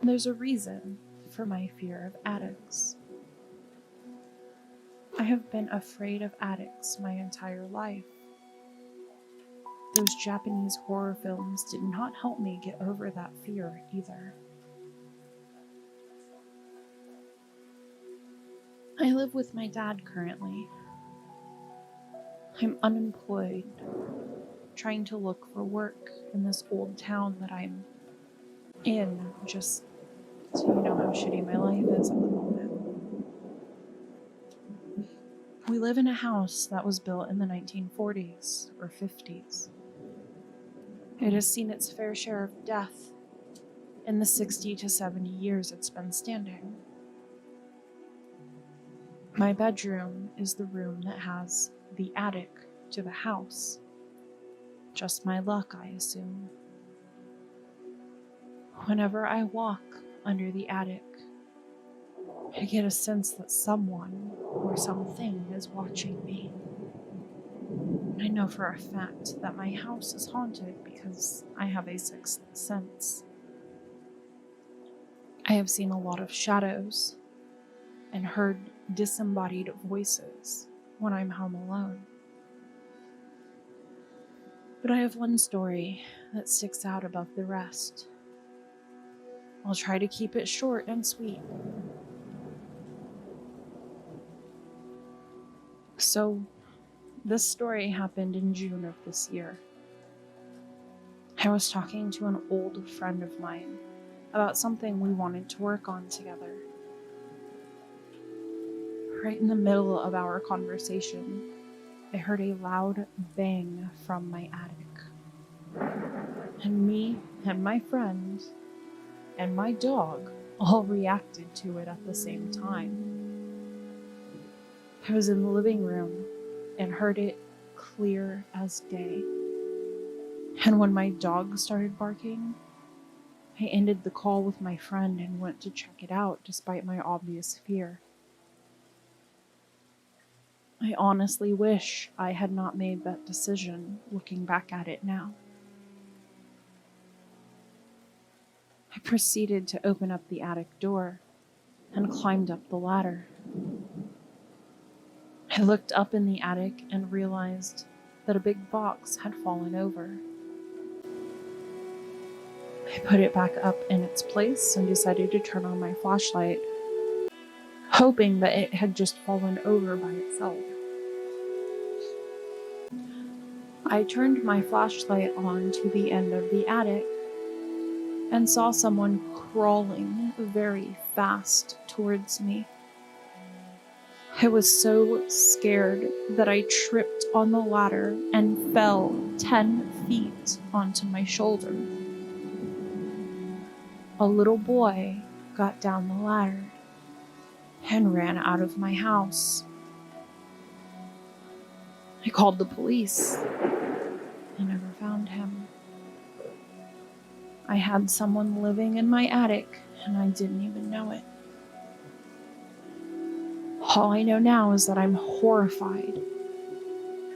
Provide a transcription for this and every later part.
There's a reason for my fear of attics. I have been afraid of attics my entire life. Those Japanese horror films did not help me get over that fear either. I live with my dad currently. I'm unemployed, trying to look for work in this old town that I'm in, just so you know how shitty my life is at the moment. We live in a house that was built in the 1940s or 50s. It has seen its fair share of death in the 60 to 70 years it's been standing. My bedroom is the room that has the attic to the house. Just my luck, I assume. Whenever I walk under the attic, I get a sense that someone or something is watching me. I know for a fact that my house is haunted because I have a sixth sense. I have seen a lot of shadows and heard disembodied voices when I'm home alone. But I have one story that sticks out above the rest. I'll try to keep it short and sweet. So, this story happened in June of this year. I was talking to an old friend of mine about something we wanted to work on together. Right in the middle of our conversation, I heard a loud bang from my attic. And me and my friend and my dog all reacted to it at the same time. I was in the living room and heard it clear as day. And when my dog started barking, I ended the call with my friend and went to check it out despite my obvious fear. I honestly wish I had not made that decision looking back at it now. I proceeded to open up the attic door and climbed up the ladder. I looked up in the attic and realized that a big box had fallen over. I put it back up in its place and decided to turn on my flashlight, hoping that it had just fallen over by itself. I turned my flashlight on to the end of the attic and saw someone crawling very fast towards me. I was so scared that I tripped on the ladder and fell 10 feet onto my shoulder. A little boy got down the ladder and ran out of my house. I called the police. I never found him. I had someone living in my attic and I didn't even know it. All I know now is that I'm horrified,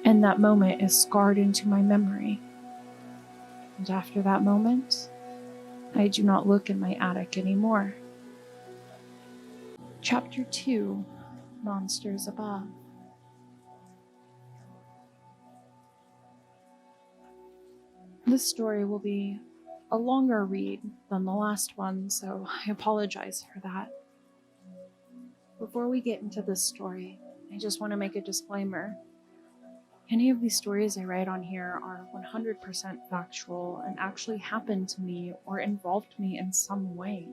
and that moment is scarred into my memory. And after that moment, I do not look in my attic anymore. Chapter 2, Monsters Above. This story will be a longer read than the last one, so I apologize for that. Before we get into this story, I just want to make a disclaimer. Any of these stories I write on here are 100% factual and actually happened to me or involved me in some way.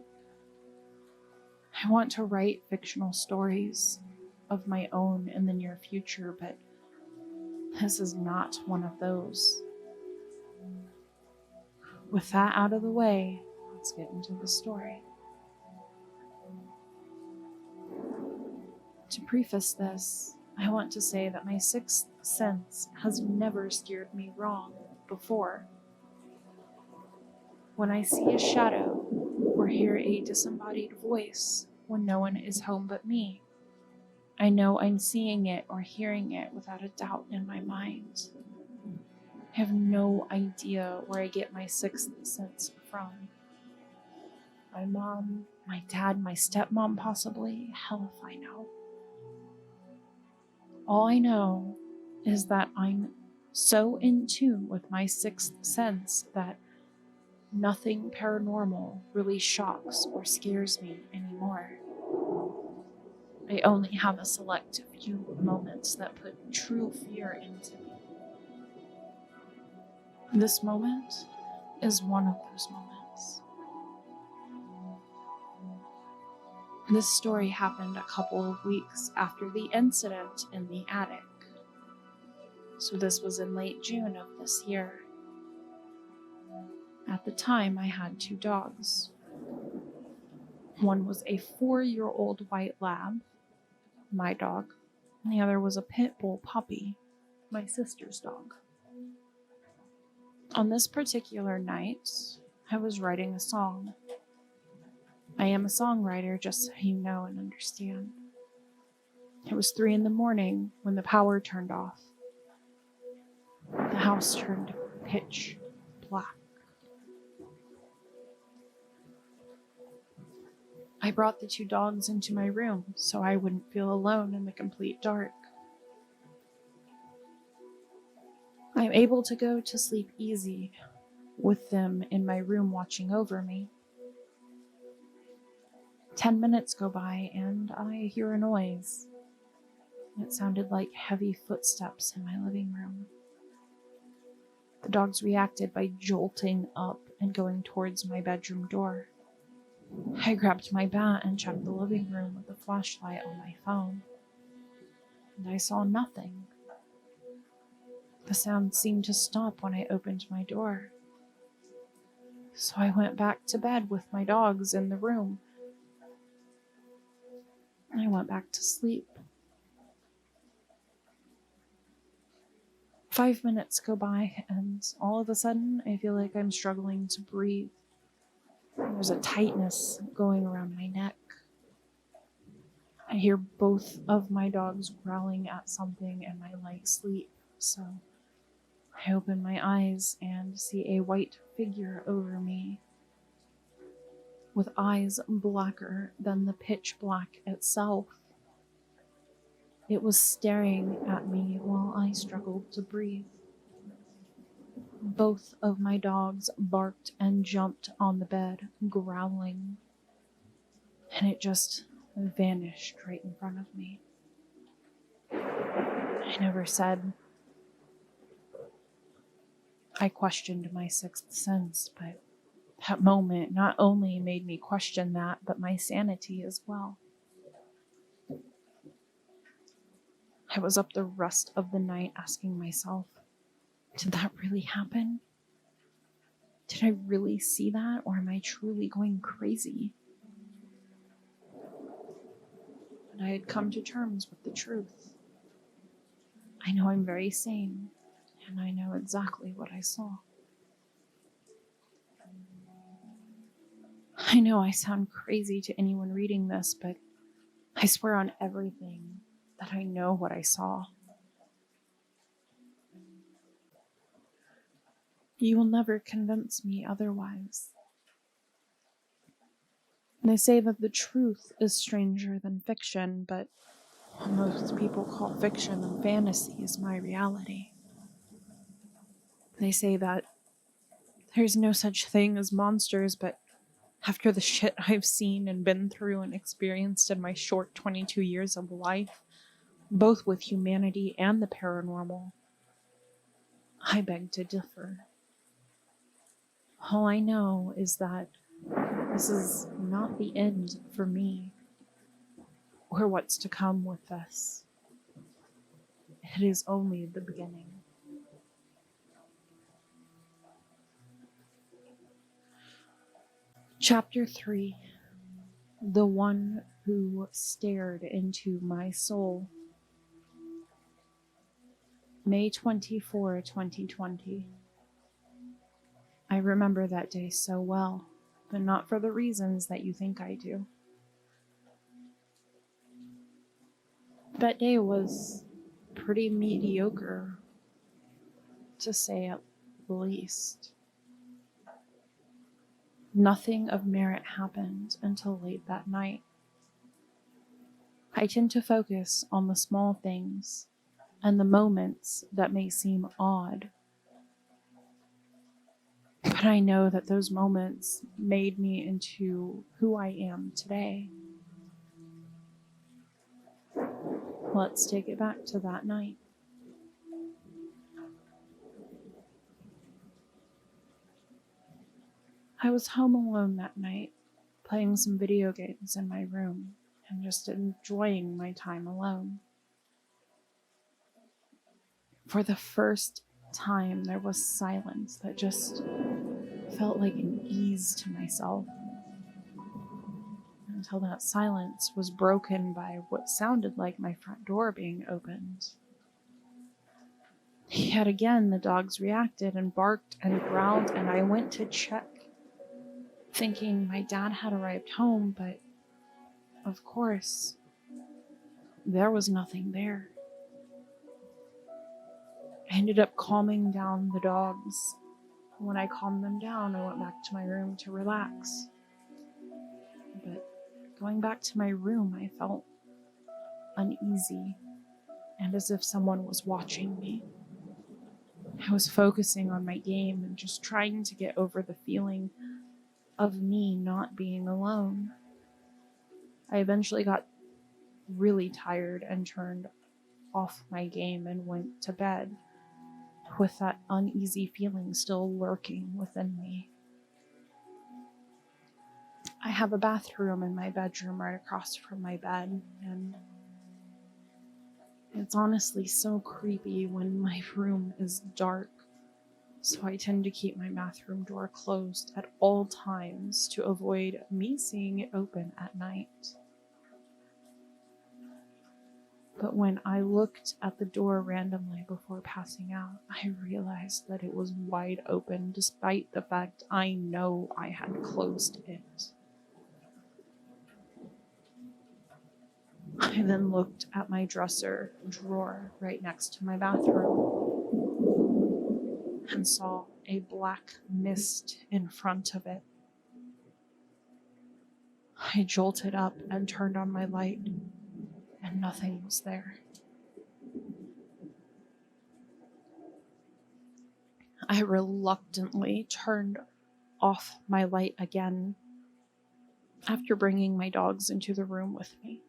I want to write fictional stories of my own in the near future, but this is not one of those. With that out of the way, let's get into the story. To preface this, I want to say that my sixth sense has never steered me wrong before. When I see a shadow or hear a disembodied voice when no one is home but me, I know I'm seeing it or hearing it without a doubt in my mind. I have no idea where I get my sixth sense from. My mom, my dad, my stepmom possibly. Hell if I know. All I know is that I'm so in tune with my sixth sense that nothing paranormal really shocks or scares me anymore. I only have a select few moments that put true fear into me. This moment is one of those moments. This story happened a couple of weeks after the incident in the attic. So this was in late June of this year. At the time, I had 2 dogs. One was a 4-year-old white lab, my dog, and the other was a pit bull puppy, my sister's dog. On this particular night, I was writing a song. I am a songwriter, just so you know and understand. It was 3 a.m. when the power turned off. The house turned pitch black. I brought the 2 dogs into my room so I wouldn't feel alone in the complete dark. I'm able to go to sleep easy with them in my room watching over me. 10 minutes go by and I hear a noise. It sounded like heavy footsteps in my living room. The dogs reacted by jolting up and going towards my bedroom door. I grabbed my bat and checked the living room with the flashlight on my phone, and I saw nothing. The sound seemed to stop when I opened my door. So I went back to bed with my dogs in the room. I went back to sleep. 5 minutes go by, and all of a sudden, I feel like I'm struggling to breathe. There's a tightness going around my neck. I hear both of my dogs growling at something in my light sleep, so I open my eyes and see a white figure over me, with eyes blacker than the pitch black itself. It was staring at me while I struggled to breathe. Both of my dogs barked and jumped on the bed, growling, and it just vanished right in front of me. I never said. I questioned my sixth sense, but that moment not only made me question that, but my sanity as well. I was up the rest of the night asking myself, did that really happen? Did I really see that, or am I truly going crazy? But I had come to terms with the truth. I know I'm very sane, and I know exactly what I saw. I know I sound crazy to anyone reading this, but I swear on everything that I know what I saw. You will never convince me otherwise. They say that the truth is stranger than fiction, but what most people call fiction and fantasy is my reality. They say that there's no such thing as monsters, but after the shit I've seen and been through and experienced in my short 22 years of life, both with humanity and the paranormal, I beg to differ. All I know is that this is not the end for me, or what's to come with this. It is only the beginning. Chapter 3. The One Who Stared Into My Soul. May 24, 2020. I remember that day so well, but not for the reasons that you think I do. That day was pretty mediocre, to say at the least. Nothing of merit happened until late that night. I tend to focus on the small things and the moments that may seem odd. But I know that those moments made me into who I am today. Let's take it back to that night. I was home alone that night, playing some video games in my room and just enjoying my time alone. For the first time, there was silence that just felt like an ease to myself. Until that silence was broken by what sounded like my front door being opened. Yet again, the dogs reacted and barked and growled, and I went to check, thinking my dad had arrived home, but of course, there was nothing there. I ended up calming down the dogs. When I calmed them down, I went back to my room to relax. But going back to my room, I felt uneasy and as if someone was watching me. I was focusing on my game and just trying to get over the feeling of me not being alone. I eventually got really tired and turned off my game and went to bed, with that uneasy feeling still lurking within me. I have a bathroom in my bedroom right across from my bed, and it's honestly so creepy when my room is dark, so I tend to keep my bathroom door closed at all times to avoid me seeing it open at night. But when I looked at the door randomly before passing out, I realized that it was wide open despite the fact I know I had closed it. I then looked at my dresser drawer right next to my bathroom and saw a black mist in front of it. I jolted up and turned on my light, and nothing was there. I reluctantly turned off my light again after bringing my dogs into the room with me.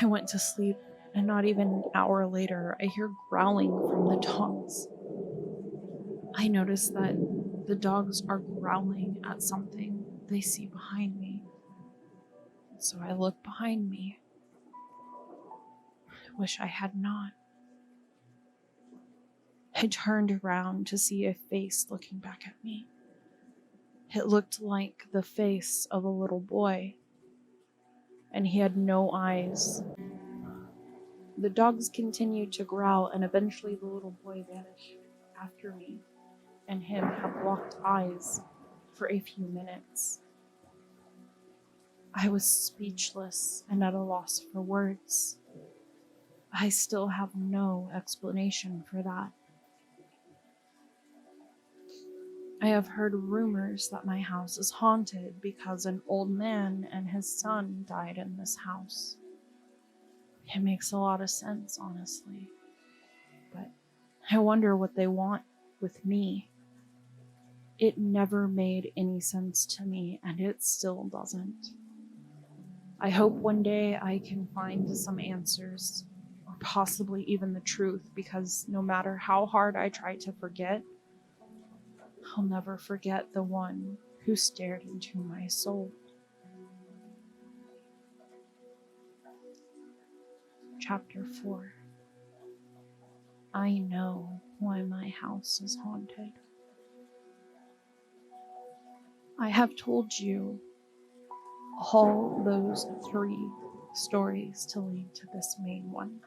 I went to sleep, and not even an hour later, I hear growling from the dogs. I notice that the dogs are growling at something they see behind me. So I look behind me. I wish I had not. I turned around to see a face looking back at me. It looked like the face of a little boy, and he had no eyes. The dogs continued to growl, and eventually the little boy vanished after me, and him had locked eyes for a few minutes. I was speechless and at a loss for words. I still have no explanation for that. I have heard rumors that my house is haunted because an old man and his son died in this house. It makes a lot of sense, honestly. But I wonder what they want with me. It never made any sense to me, and it still doesn't. I hope one day I can find some answers, or possibly even the truth, because no matter how hard I try to forget, I'll never forget the one who stared into my soul. Chapter 4. I know why my house is haunted. I have told you all those 3 stories to lead to this main one.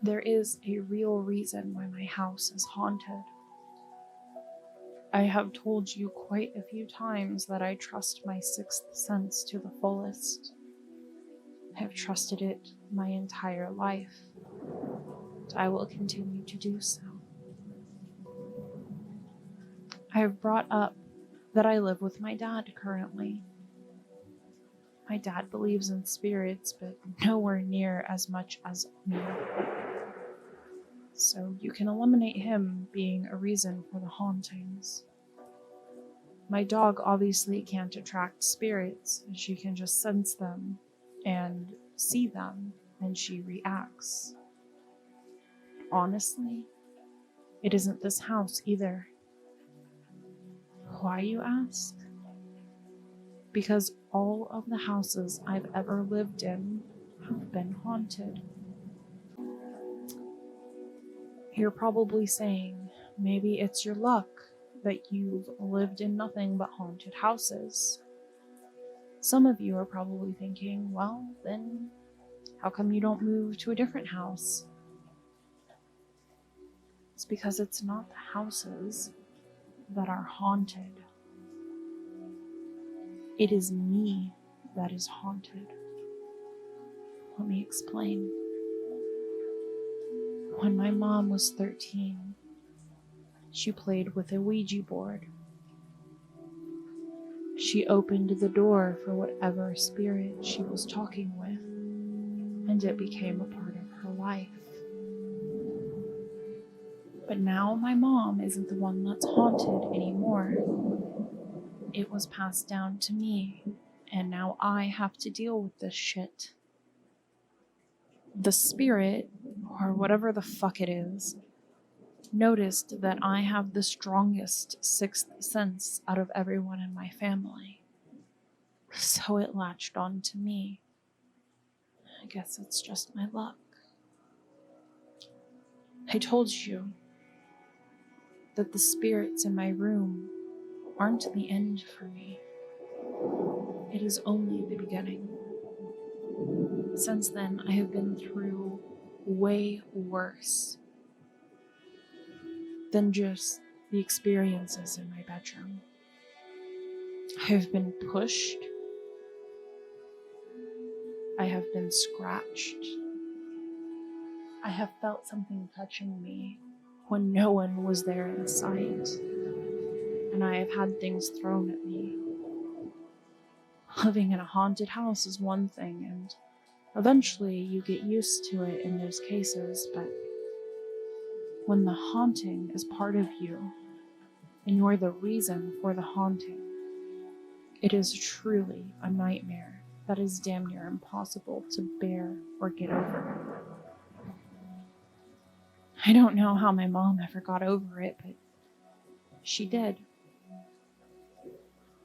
There is a real reason why my house is haunted. I have told you quite a few times that I trust my 6th sense to the fullest. I have trusted it my entire life. I will continue to do so. I have brought up that I live with my dad currently. My dad believes in spirits, but nowhere near as much as me. So you can eliminate him being a reason for the hauntings. My dog obviously can't attract spirits. She can just sense them and see them, and she reacts. Honestly, it isn't this house either. Why, you ask? Because all of the houses I've ever lived in have been haunted. You're probably saying, maybe it's your luck that you've lived in nothing but haunted houses. Some of you are probably thinking, well, then how come you don't move to a different house? It's because it's not the houses that are haunted. It is me that is haunted. Let me explain. When my mom was 13, she played with a Ouija board. She opened the door for whatever spirit she was talking with, and it became a part of her life. But now my mom isn't the one that's haunted anymore. It was passed down to me, and now I have to deal with this shit. The spirit, or whatever the fuck it is, noticed that I have the strongest sixth sense out of everyone in my family. So it latched on to me. I guess it's just my luck. I told you that the spirits in my room aren't the end for me. It is only the beginning. Since then, I have been through way worse than just the experiences in my bedroom. I have been pushed. I have been scratched. I have felt something touching me when no one was there in sight. And I have had things thrown at me. Living in a haunted house is one thing, and eventually you get used to it in those cases, but when the haunting is part of you, and you're the reason for the haunting, it is truly a nightmare that is damn near impossible to bear or get over. I don't know how my mom ever got over it, but she did.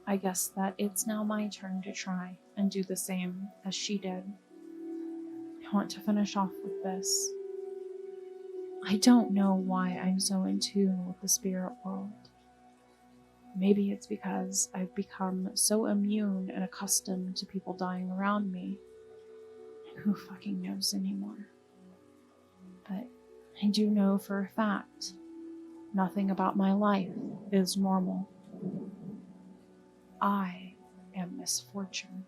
I guess that it's now my turn to try and do the same as she did. I want to finish off with this. I don't know why I'm so in tune with the spirit world. Maybe it's because I've become so immune and accustomed to people dying around me. Who fucking knows anymore? But I do know for a fact, nothing about my life is normal. I am misfortune.